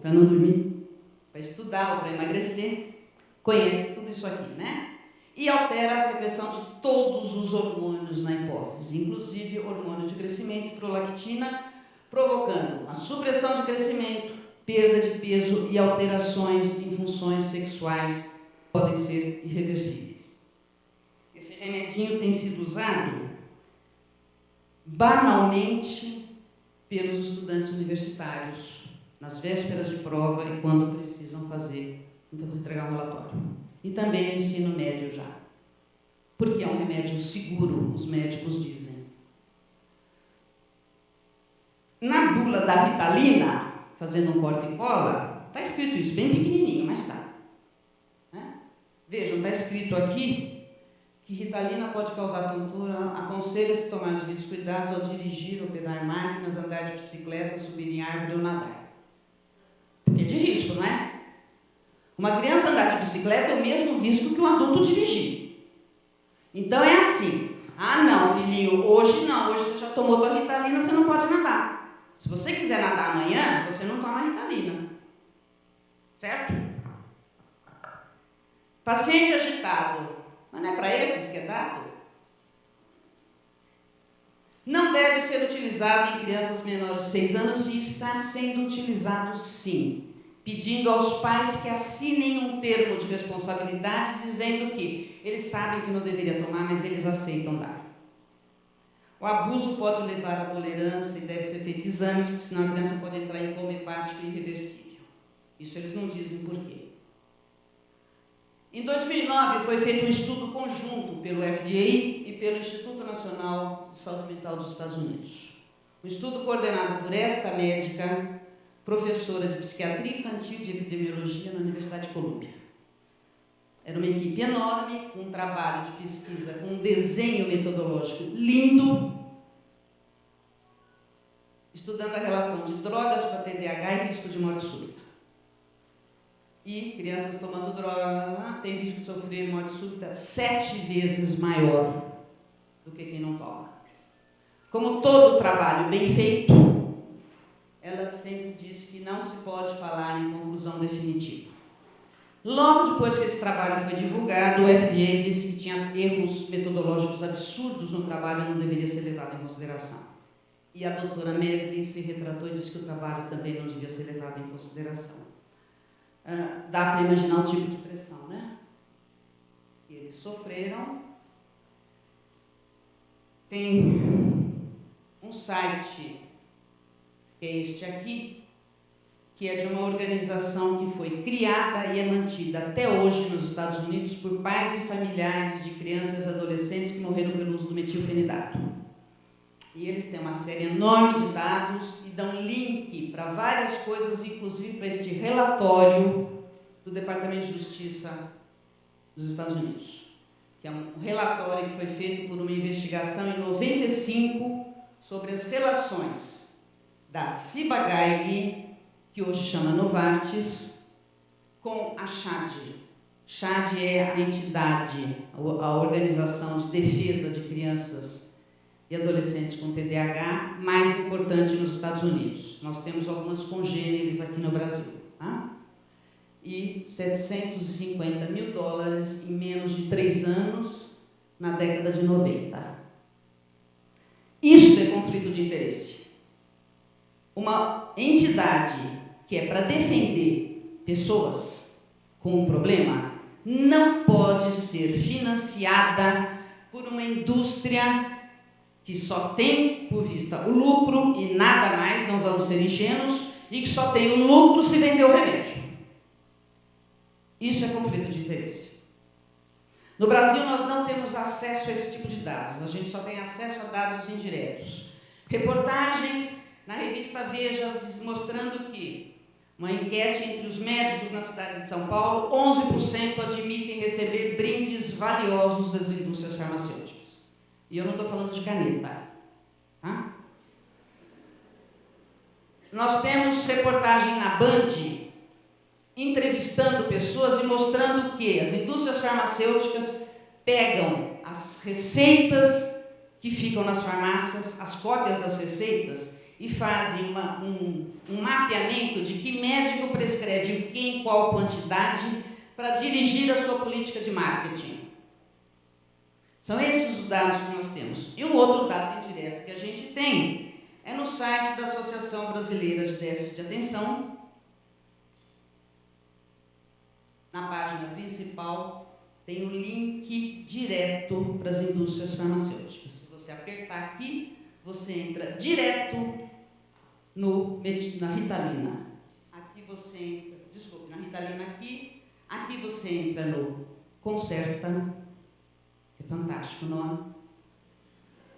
não dormir, para estudar ou para emagrecer, conhece tudo isso aqui, né? E altera a secreção de todos os hormônios na hipófise, inclusive hormônio de crescimento, prolactina, provocando a supressão de crescimento, perda de peso e alterações em funções sexuais que podem ser irreversíveis. Esse remedinho tem sido usado banalmente pelos estudantes universitários, nas vésperas de prova e quando precisam entregar um relatório. E também no ensino médio já. Porque é um remédio seguro, os médicos dizem. Na bula da Ritalina, fazendo um corte e cola, está escrito isso, bem pequenininho, mas está. Vejam, está escrito aqui que Ritalina pode causar tontura, aconselha-se tomar devidos cuidados ao dirigir, operar máquinas, andar de bicicleta, subir em árvore ou nadar. Porque é de risco, não é? Uma criança andar de bicicleta é o mesmo risco que um adulto dirigir. Então é assim, não, filhinho, hoje não, hoje você já tomou tua Ritalina, você não pode nadar. Se você quiser nadar amanhã, você não toma Ritalina. Certo? Paciente agitado, mas não é para esses que é dado? Não deve ser utilizado em crianças menores de 6 anos e está sendo utilizado sim, pedindo aos pais que assinem um termo de responsabilidade dizendo que eles sabem que não deveria tomar, mas eles aceitam dar. O abuso pode levar à tolerância e deve ser feito exames, porque senão a criança pode entrar em coma hepático irreversível. Isso eles não dizem por quê. Em 2009 foi feito um estudo conjunto pelo FDA e pelo Instituto Nacional de Saúde Mental dos Estados Unidos. Um estudo coordenado por esta médica, professora de psiquiatria infantil e de epidemiologia na Universidade de Colômbia. Era uma equipe enorme, com um trabalho de pesquisa, com um desenho metodológico lindo, estudando a relação de drogas com a TDAH e risco de morte súbita. E crianças tomando droga têm risco de sofrer morte súbita 7 vezes maior do que quem não toma. Como todo trabalho bem feito, ela sempre diz que não se pode falar em conclusão definitiva. Logo depois que esse trabalho foi divulgado, o FDA disse que tinha erros metodológicos absurdos no trabalho e não deveria ser levado em consideração. E a doutora Medley se retratou e disse que o trabalho também não devia ser levado em consideração. Dá para imaginar o tipo de pressão, né? Que eles sofreram. Tem um site, que é este aqui, que é de uma organização que foi criada e é mantida até hoje nos Estados Unidos por pais e familiares de crianças e adolescentes que morreram pelo uso do metilfenidato. E eles têm uma série enorme de dados e dão link para várias coisas, inclusive para este relatório do Departamento de Justiça dos Estados Unidos, que é um relatório que foi feito por uma investigação em 95 sobre as relações da Ciba-Geigy, que hoje chama Novartis, com a CHADD. CHADD é a entidade, a organização de defesa de crianças e adolescentes com TDAH mais importante nos Estados Unidos. Nós temos algumas congêneres aqui no Brasil. E $750 mil em menos de 3 anos, na década de 90. Isso é conflito de interesse. Uma entidade que é para defender pessoas com um problema não pode ser financiada por uma indústria que só tem por vista o lucro e nada mais, não vamos ser ingênuos, e que só tem o lucro se vender o remédio. Isso é conflito de interesse. No Brasil, nós não temos acesso a esse tipo de dados, a gente só tem acesso a dados indiretos. Reportagens na revista Veja mostrando que uma enquete entre os médicos na cidade de São Paulo, 11% admitem receber brindes valiosos das indústrias farmacêuticas. E eu não estou falando de caneta. Tá? Nós temos reportagem na Band, entrevistando pessoas e mostrando que as indústrias farmacêuticas pegam as receitas que ficam nas farmácias, as cópias das receitas, e fazem um mapeamento de que médico prescreve o que em qual quantidade para dirigir a sua política de marketing. São esses os dados que nós temos. E um outro dado indireto que a gente tem é no site da Associação Brasileira de Déficit de Atenção. Na página principal tem o link direto para as indústrias farmacêuticas. Se você apertar aqui, você entra direto na Ritalina. Aqui você entra, desculpe, na Ritalina aqui você entra no Concerta, que é fantástico o nome.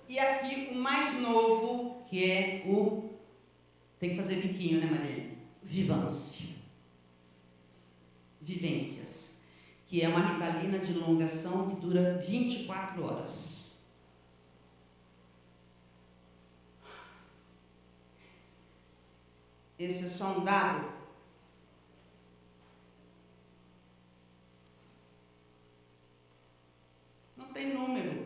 E aqui o mais novo, que é o, tem que fazer biquinho, né, Mariane? Vivências, que é uma Ritalina de longa ação que dura 24 horas. Esse é só um dado. Não tem número.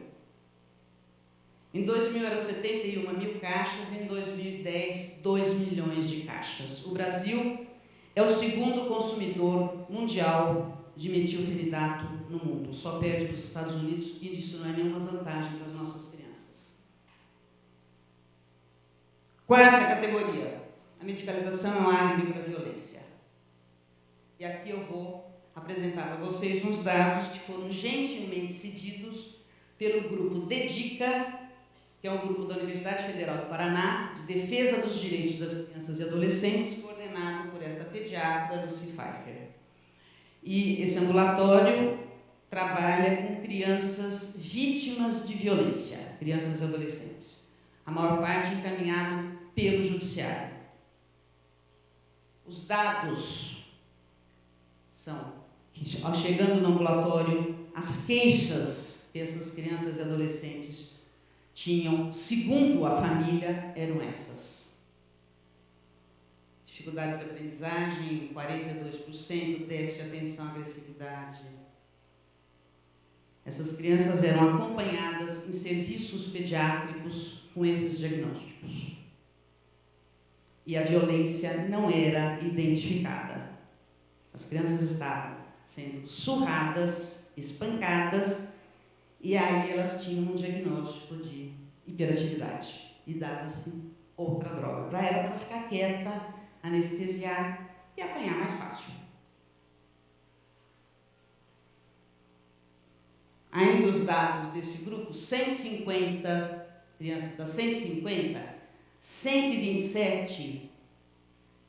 Em 2000 eram 71 mil caixas, em 2010, 2 milhões de caixas. O Brasil é o segundo consumidor mundial de metilfenidato no mundo. Só perde para os Estados Unidos, e isso não é nenhuma vantagem para as nossas crianças. Quarta categoria. A medicalização é um álibi para a violência. E aqui eu vou apresentar para vocês uns dados que foram gentilmente cedidos pelo grupo DEDICA, que é um grupo da Universidade Federal do Paraná, de defesa dos direitos das crianças e adolescentes, coordenado por esta pediatra, Lucy Pfeiffer. E esse ambulatório trabalha com crianças vítimas de violência, crianças e adolescentes. A maior parte encaminhado pelo judiciário. Os dados são que, chegando no ambulatório, as queixas que essas crianças e adolescentes tinham, segundo a família, eram essas. Dificuldade de aprendizagem, 42%, déficit de atenção, agressividade. Essas crianças eram acompanhadas em serviços pediátricos com esses diagnósticos. E a violência não era identificada. As crianças estavam sendo surradas, espancadas, e aí elas tinham um diagnóstico de hiperatividade. E dava-se outra droga para ela, para ficar quieta, anestesiar e apanhar mais fácil. Ainda os dados desse grupo, 150 crianças, das 150, 127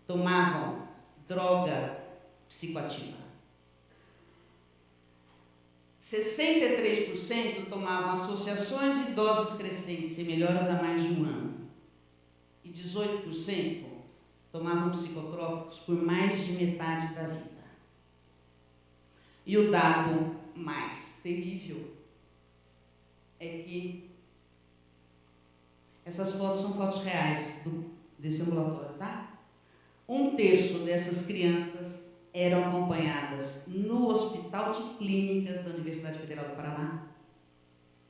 tomavam droga psicoativa. 63% tomavam associações de doses crescentes e melhoras há mais de um ano. E 18% tomavam psicotrópicos por mais de metade da vida. E o dado mais terrível é que essas fotos são fotos reais desse ambulatório, tá? 1/3 dessas crianças eram acompanhadas no Hospital de Clínicas da Universidade Federal do Paraná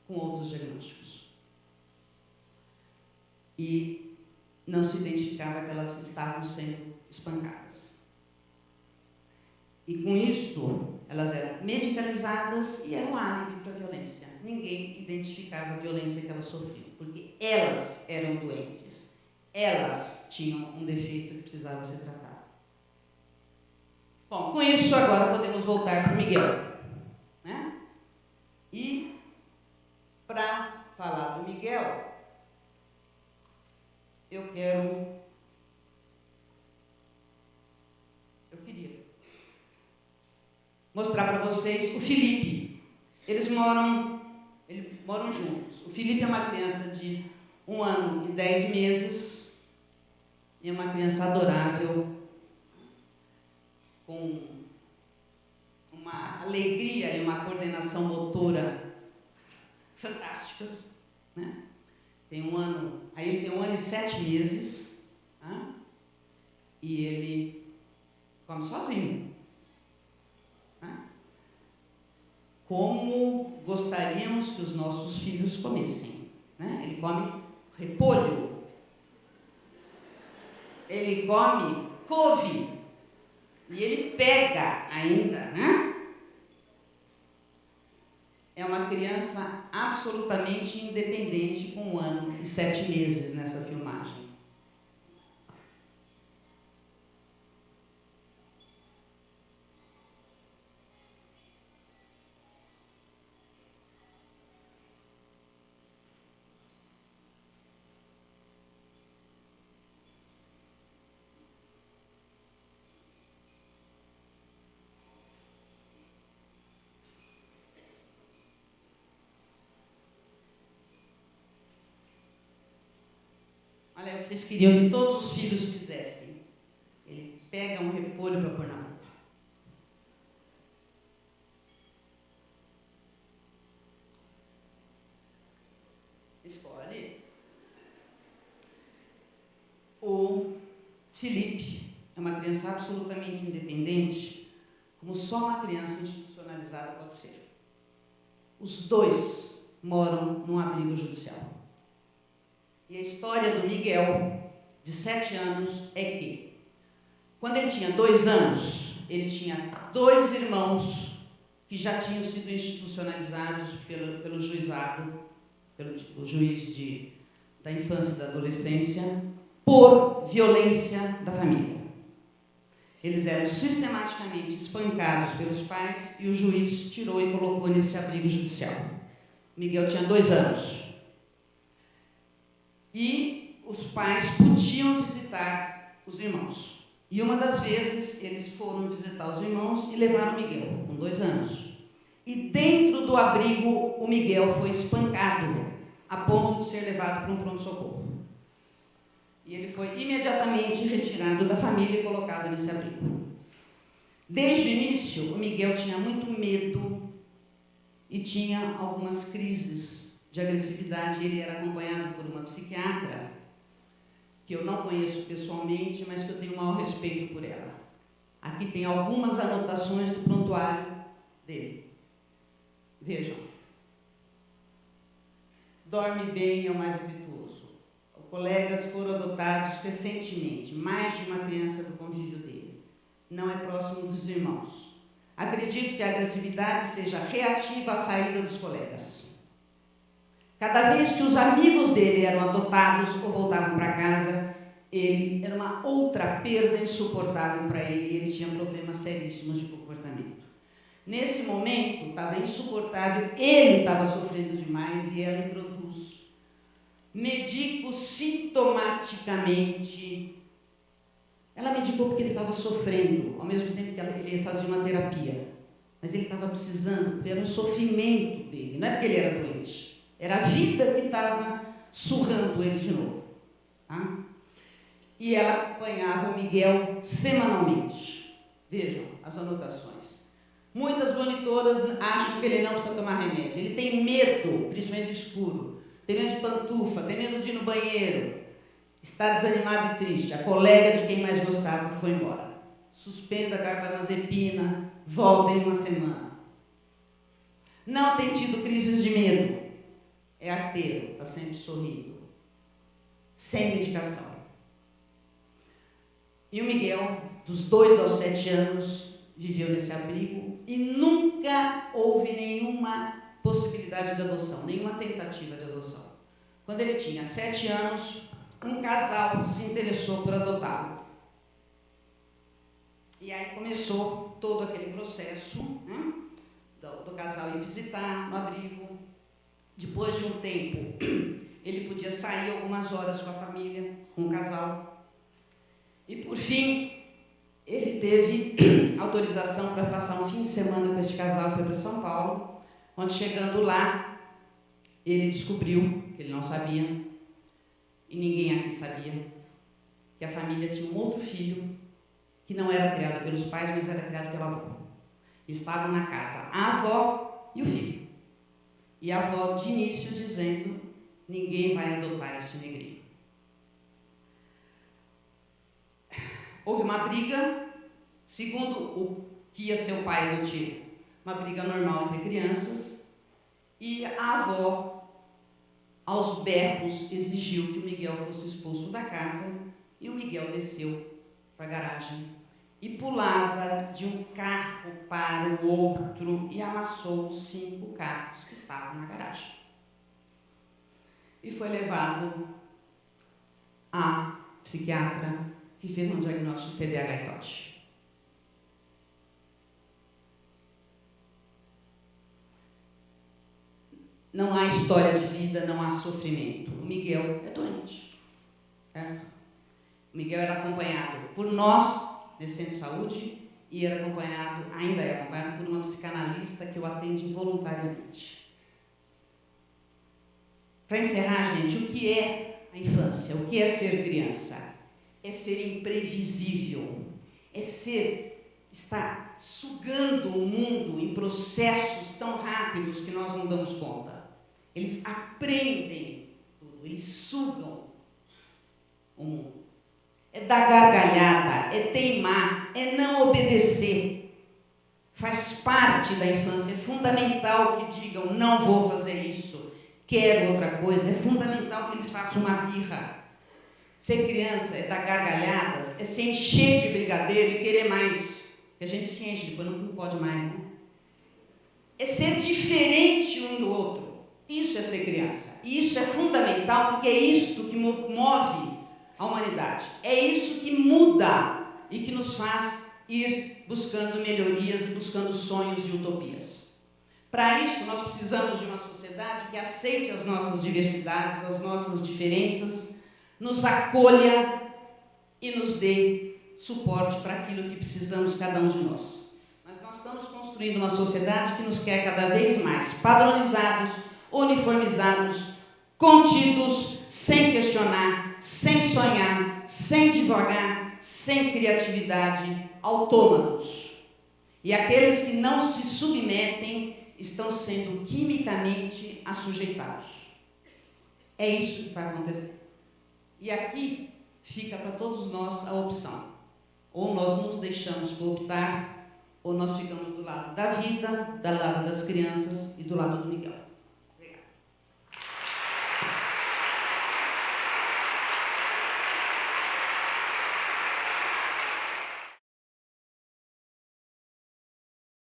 com outros diagnósticos. E não se identificava que elas estavam sendo espancadas. E com isto, elas eram medicalizadas e eram álibi para a violência. Ninguém identificava a violência que elas sofriam, porque elas eram doentes. Elas tinham um defeito que precisava ser tratado. Bom, com isso, agora podemos voltar para o Miguel. Né? E, para falar do Miguel, eu queria mostrar para vocês o Felipe. Eles moram juntos. O Felipe é uma criança de 1 ano e 10 meses e é uma criança adorável, com uma alegria e uma coordenação motora fantásticas, né? Ele tem 1 ano e 7 meses, né? E ele come sozinho, né? Como gostaríamos que os nossos filhos comessem, né? Ele come repolho, ele come couve, e ele pega ainda, né? É uma criança absolutamente independente com 1 ano e 7 meses nessa filmagem. Olha, vocês queriam que todos os filhos fizessem. Ele pega um repolho para pôr na boca. Escolhe. O Felipe é uma criança absolutamente independente, como só uma criança institucionalizada pode ser. Os dois moram num abrigo judicial. E a história do Miguel, de 7 anos, é que, quando ele tinha 2 anos, ele tinha 2 irmãos que já tinham sido institucionalizados pelo juizado, pelo juiz da infância e da adolescência, por violência da família. Eles eram sistematicamente espancados pelos pais e o juiz tirou e colocou nesse abrigo judicial. Miguel tinha 2 anos. E os pais podiam visitar os irmãos. E uma das vezes eles foram visitar os irmãos e levaram o Miguel, com 2 anos. E dentro do abrigo o Miguel foi espancado, a ponto de ser levado para um pronto-socorro. E ele foi imediatamente retirado da família e colocado nesse abrigo. Desde o início, o Miguel tinha muito medo e tinha algumas crises de agressividade. Ele era acompanhado por uma psiquiatra, que eu não conheço pessoalmente, mas que eu tenho o maior respeito por ela. Aqui tem algumas anotações do prontuário dele. Vejam. Dorme bem, é o mais virtuoso. Colegas foram adotados recentemente, mais de uma criança do convívio dele. Não é próximo dos irmãos. Acredito que a agressividade seja reativa à saída dos colegas. Cada vez que os amigos dele eram adotados ou voltavam para casa, ele era uma outra perda insuportável para ele e ele tinha problemas seríssimos de comportamento. Nesse momento, estava insuportável, ele estava sofrendo demais e ela introduz. Medico sintomaticamente. Ela medicou porque ele estava sofrendo, ao mesmo tempo que ele fazia uma terapia. Mas ele estava precisando, porque era um sofrimento dele, não é porque ele era doente. Era a vida que estava surrando ele de novo. Tá? E ela acompanhava o Miguel semanalmente. Vejam as anotações. Muitas monitoras acham que ele não precisa tomar remédio. Ele tem medo, principalmente do escuro. Tem medo de pantufa, tem medo de ir no banheiro. Está desanimado e triste. A colega de quem mais gostava foi embora. Suspenda a carbamazepina, volta em 1 semana. Não tem tido crises de medo. É arteiro, está sempre sorrindo. Sem medicação. E o Miguel, dos 2 aos 7 anos, viveu nesse abrigo e nunca houve nenhuma possibilidade de adoção, nenhuma tentativa de adoção. Quando ele tinha 7 anos, um casal se interessou por adotá-lo. E aí começou todo aquele processo, né, do casal ir visitar no abrigo. Depois de um tempo, ele podia sair algumas horas com a família, com o casal. E, por fim, ele teve autorização para passar um fim de semana com este casal, foi para São Paulo, onde, chegando lá, ele descobriu, que ele não sabia, e ninguém aqui sabia, que a família tinha um outro filho, que não era criado pelos pais, mas era criado pela avó. Estavam na casa a avó e o filho. E a avó, de início, dizendo: ninguém vai adotar este negrinho. Houve uma briga, segundo o que ia ser o pai adotivo, uma briga normal entre crianças, e a avó, aos berros, exigiu que o Miguel fosse expulso da casa, e o Miguel desceu para a garagem e pulava de um carro para o outro e amassou os 5 carros que estavam na garagem. E foi levado à psiquiatra, que fez um diagnóstico de TDAH e TOD. Não há história de vida, não há sofrimento. O Miguel é doente, certo? O Miguel era acompanhado por nós, de Centro de Saúde, e era acompanhado, ainda é acompanhado por uma psicanalista que o atende voluntariamente. Para encerrar, gente, o que é a infância? O que é ser criança? É ser imprevisível, é estar sugando o mundo em processos tão rápidos que nós não damos conta. Eles aprendem tudo, eles sugam o mundo. É dar gargalhada, é teimar, é não obedecer. Faz parte da infância, é fundamental que digam: não vou fazer isso, quero outra coisa. É fundamental que eles façam uma birra. Ser criança é dar gargalhadas, é se encher de brigadeiro e querer mais. Porque a gente se enche, depois não pode mais, né? É ser diferente um do outro. Isso é ser criança. E isso é fundamental, porque é isso que move a humanidade. É isso que muda e que nos faz ir buscando melhorias e buscando sonhos e utopias. Para isso, nós precisamos de uma sociedade que aceite as nossas diversidades, as nossas diferenças, nos acolha e nos dê suporte para aquilo que precisamos, cada um de nós. Mas nós estamos construindo uma sociedade que nos quer cada vez mais padronizados, uniformizados, contidos, sem questionar, sem sonhar, sem divagar, sem criatividade, autômatos. E aqueles que não se submetem estão sendo quimicamente assujeitados. É isso que está acontecendo. E aqui fica para todos nós a opção. Ou nós nos deixamos cooptar, ou nós ficamos do lado da vida, do lado das crianças e do lado do Miguel.